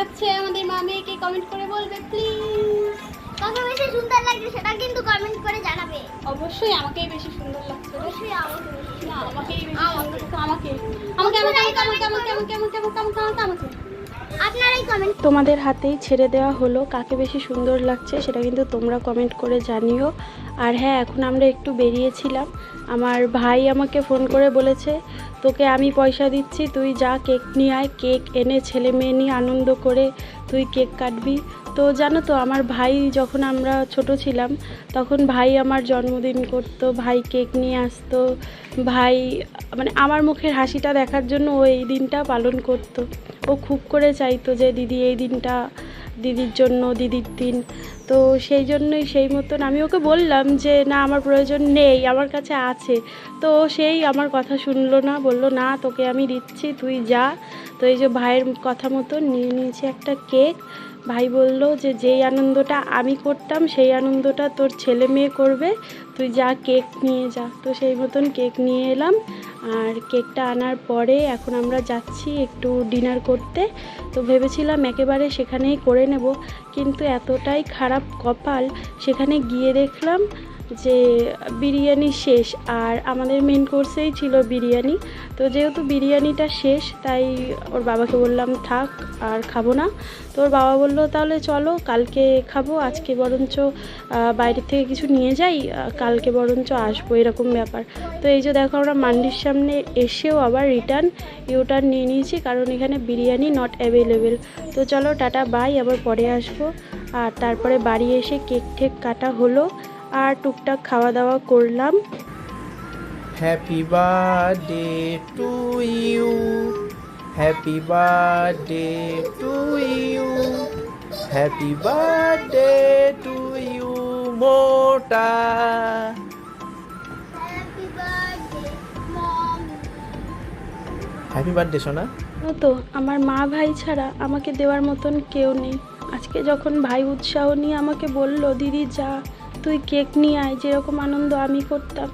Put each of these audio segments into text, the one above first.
লাগছে আমাদের মামেকে কমেন্ট করে বলবে প্লিজ। কাকে বেশি সুন্দর লাগছে সেটা কিন্তু কমেন্ট করে জানাবে। অবশ্যই আমাকেই বেশি সুন্দর লাগছে। অবশ্যই আমাকে বেশি না, আমাকেই বেশি সুন্দর লাগছে। আমাকে আমাকে আমাকে আমাকে আমাকে আমাকে আমাকে আমাকে আমাকে আমাকে আপনারাই কমেন্ট। তোমাদের হাতেই ছেড়ে দেওয়া হলো কাকে বেশি সুন্দর লাগছে সেটা কিন্তু তোমরা কমেন্ট করে জানিও। আর হ্যাঁ, এখন আমরা একটু বেরিয়েছিলাম। আমার ভাই আমাকে ফোন করে বলেছে তোকে আমি পয়সা দিচ্ছি, তুই যা কেক নিয়ে আয়, কেক এনে ছেলে মেয়ে নিয়ে আনন্দ করে তুই কেক কাটবি। তো জানো তো, আমার ভাই যখন আমরা ছোট ছিলাম তখন ভাই আমার জন্মদিন করতো, ভাই কেক নিয়ে আসতো, ভাই মানে আমার মুখের হাসিটা দেখার জন্য ও এই দিনটা পালন করতো। ও খুব করে চাইতো যে দিদি এই দিনটা দিদির জন্য, দিদির দিন। তো সেই জন্যই সেই মতন আমি ওকে বললাম যে না আমার প্রয়োজন নেই, আমার কাছে আছে। তো সেই আমার কথা শুনলো না, বললো না তোকে আমি দিচ্ছি, তুই যা। তো এই যে ভাইয়ের কথা মতো নিয়ে নিয়েছি একটা কেক। ভাই বলল যে যেই আনন্দটা আমি করতাম সেই আনন্দটা তোর ছেলে মেয়ে করবে, তুই যা কেক নিয়ে যা। তো সেই মতন কেক নিয়ে এলাম। আর কেকটা আনার পরে এখন আমরা যাচ্ছি একটু ডিনার করতে। তো ভেবেছিলাম একেবারে সেখানেই করে নেব, কিন্তু এতটাই খারাপ কপাল, সেখানে গিয়ে দেখলাম যে বিরিয়ানি শেষ। আর আমাদের মেন কোর্সেই ছিল বিরিয়ানি। তো যেহেতু বিরিয়ানিটা শেষ তাই ওর বাবাকে বললাম থাক আর খাবো না। তো ওর বাবা বললো তাহলে চলো কালকে খাবো, আজকে বরঞ্চ বাইরে থেকে কিছু নিয়ে যাই, কালকে বরঞ্চ আসবো, এরকম ব্যাপার। তো এই যে দেখো আমরা মান্ডির সামনে এসেও আবার রিটার্ন ইউটার্ন নিয়ে নিয়েছি, কারণ এখানে বিরিয়ানি নট অ্যাভেলেবেল। তো চলো টাটা বাই, আবার পরে আসবো। আর তারপরে বাড়ি এসে কেক ঠেক কাটা হলো আর টুকটাক খাওয়া দাওয়া করলাম। Happy birthday to you, happy birthday to you, happy birthday to you মোটা। Happy birthday mom. Happy birthday সোনা। জানো তো, আমার মা ভাই ছাড়া আমাকে দেওয়ার মতন কেউ নেই। আজকে যখন ভাই উৎসাহ নিয়ে আমাকে বলল দিদি যা তুই কেক নিয়ে আয়, যেরকম আনন্দ আমি করতাম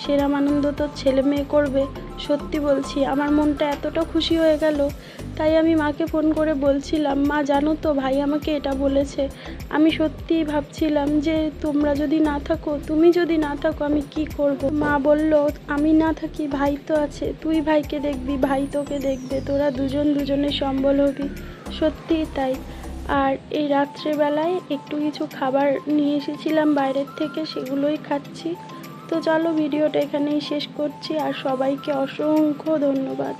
সেরকম আনন্দ তোর ছেলে মেয়ে করবে, সত্যি বলছি আমার মনটা এতটা খুশি হয়ে গেল। তাই আমি মাকে ফোন করে বলছিলাম মা জানো তো ভাই আমাকে এটা বলেছে। আমি সত্যিই ভাবছিলাম যে তোমরা যদি না থাকো, তুমি যদি না থাকো আমি কি করব। মা বলল আমি না থাকি ভাই তো আছে, তুই ভাইকে দেখবি, ভাই তোকে দেখবে, তোরা দুজন দুজনের সম্বল হবি। সত্যিই তাই। আর এই রাত্রেবেলায় একটু কিছু খাবার নিয়ে এসেছিলাম বাইরের থেকে, সেগুলোই খাচ্ছি। তো চলো ভিডিওটা এখানেই শেষ করছি, আর সবাইকে অসংখ্য ধন্যবাদ।